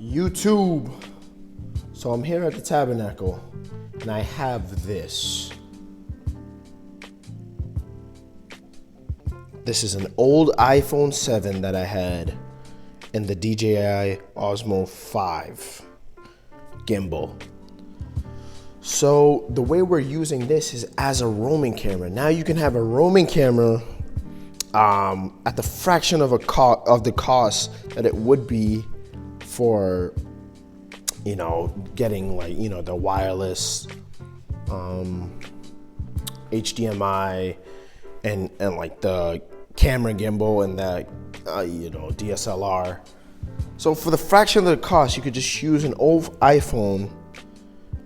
YouTube. So I'm here at the Tabernacle and I have this. This is an old iPhone 7 that I had and the DJI Osmo 5 gimbal. So the way we're using this is as a roaming camera. Now you can have a roaming camera at the fraction of the cost that it would be for, you know, getting like, you know, the wireless HDMI and like the camera gimbal and the you know, DSLR. So for the fraction of the cost, you could just use an old iPhone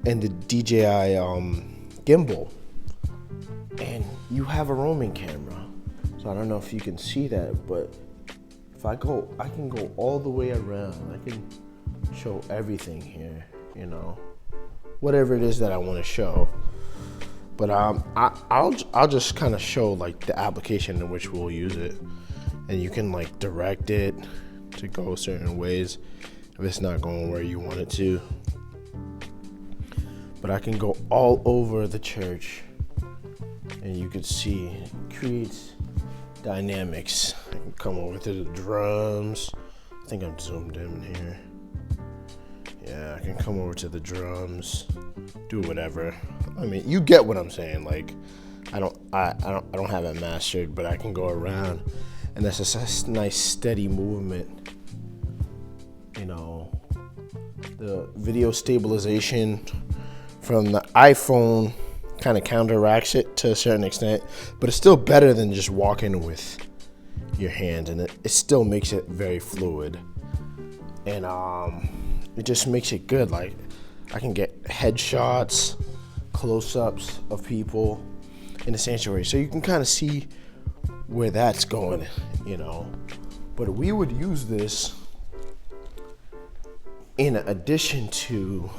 and the DJI gimbal, and you have a roaming camera. So I don't know if you can see that, but if I can go all the way around. I can show everything here, you know, whatever it is that I want to show. But I'll just kind of show like the application in which we'll use it, and you can like direct it to go certain ways if it's not going where you want it to. But I can go all over the church, and you can see it creates dynamics. I can come over to the drums. I think I'm zoomed in here. Yeah, I can come over to the drums, do whatever. I mean, you get what I'm saying. Like, I don't have it mastered, but I can go around, and that's just a nice steady movement. You know, the video stabilization from the iPhone kind of counteracts it to a certain extent, but it's still better than just walking with your hands, and it still makes it very fluid, and it just makes it good. Like, I can get headshots, close-ups of people in the sanctuary, so you can kind of see where that's going, you know. But we would use this in addition to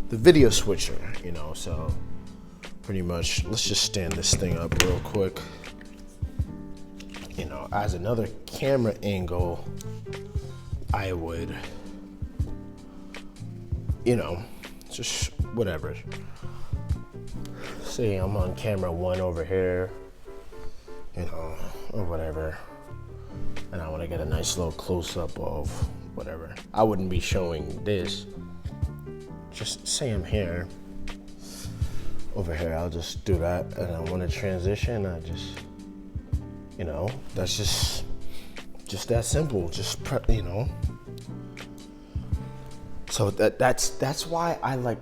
the video switcher, you know. So pretty much, let's just stand this thing up real quick. You know, as another camera angle, I would, you know, just whatever. Say I'm on camera 1 over here, you know, or whatever, and I want to get a nice little close-up of whatever. I wouldn't be showing this. Just say I'm here. Over here, I'll just do that, and I want to transition. I just, you know, that's just that simple. Just you know. So that's why I like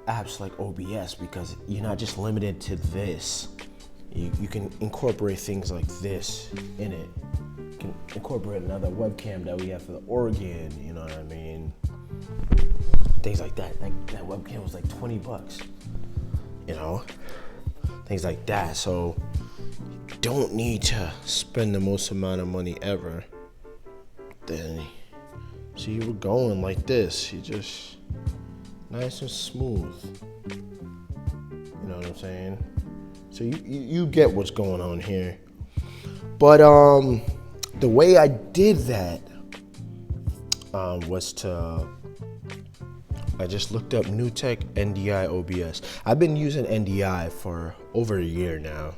apps like OBS, because you're not just limited to this. You can incorporate things like this in it. You can incorporate another webcam that we have for the organ. You know what I mean? Things like that. Like that webcam was like $20. You know, things like that. So you don't need to spend the most amount of money ever. Then see, you were going like this. You just nice and smooth. You know what I'm saying? So you get what's going on here. But the way I did that was to, I just looked up Newtek NDI OBS. I've been using NDI for over a year now,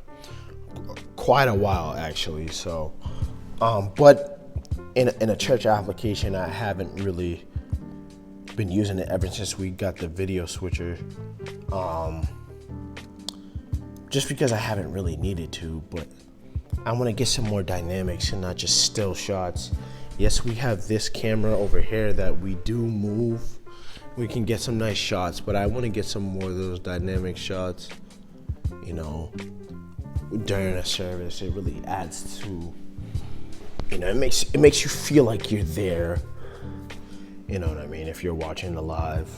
quite a while actually. So, but in a church application, I haven't really been using it ever since we got the video switcher. Just because I haven't really needed to, but I want to get some more dynamics and not just still shots. Yes, we have this camera over here that we do move. We can get some nice shots, but I want to get some more of those dynamic shots, you know, during a service. It really adds to, you know, it makes you feel like you're there. You know what I mean? If you're watching the live.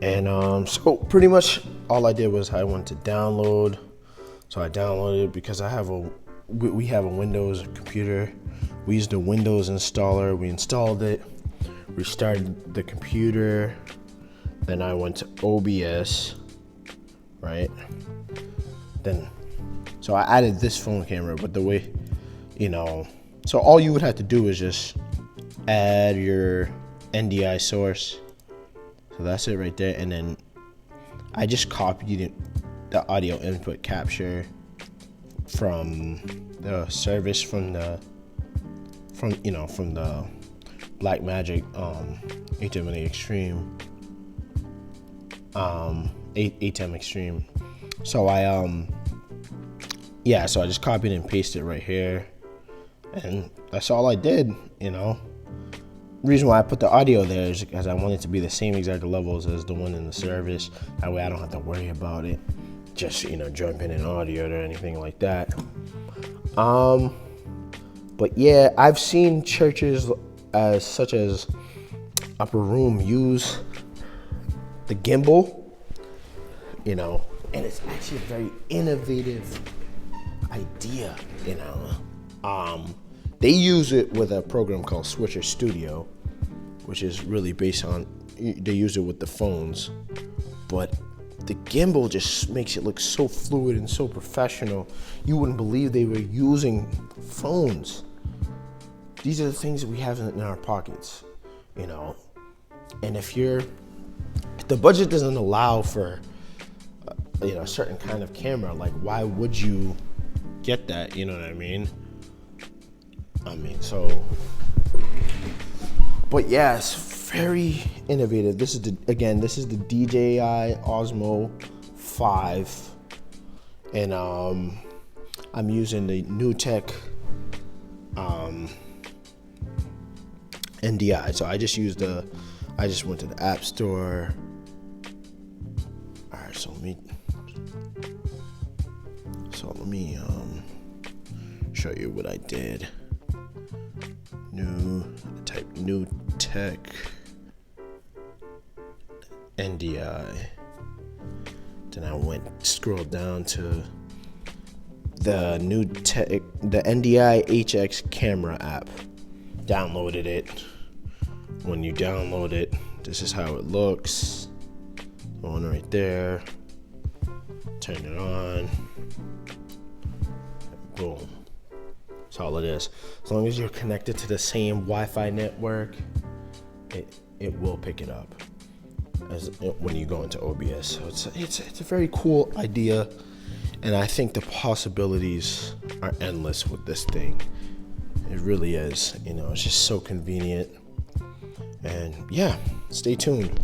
And so pretty much all I did was I went to download. So I downloaded it because we have a Windows computer. We used a Windows installer. We installed it. Restarted the computer, then I went to OBS, right? Then So I added this phone camera, but the way, you know, so all you would have to do is just add your NDI source. So that's it right there. And then I just copied the audio input capture from the service from the Blackmagic ATEM Extreme, ATEM Extreme. So so I just copied and pasted right here, and that's all I did. Reason why I put the audio there is because I want it to be the same exact levels as the one in the service. That way I don't have to worry about it just jumping in audio or anything like that. But yeah, I've seen churches such as Upper Room use the gimbal, and it's actually a very innovative idea. They use it with a program called Switcher Studio, which is really based on, they use it with the phones, but the gimbal just makes it look so fluid and so professional. You wouldn't believe they were using phones. These are the things that we have in our pockets, and if the budget doesn't allow for a certain kind of camera, like why would you get that? You know what I mean? But yeah, it's very innovative. This is the DJI Osmo 5, and I'm using the Newtek NDI. So I just went to the App Store. All right, so let me show you what I did. Type Newtek NDI. Then I scrolled down to the NDI HX camera app. Downloaded it. When you download it, this is how it looks. One right there. Turn it on. Boom. That's all it is. As long as you're connected to the same Wi-Fi network, it will pick it up when you go into OBS. So it's a very cool idea, and I think the possibilities are endless with this thing. It really is. It's just so convenient. And yeah, stay tuned.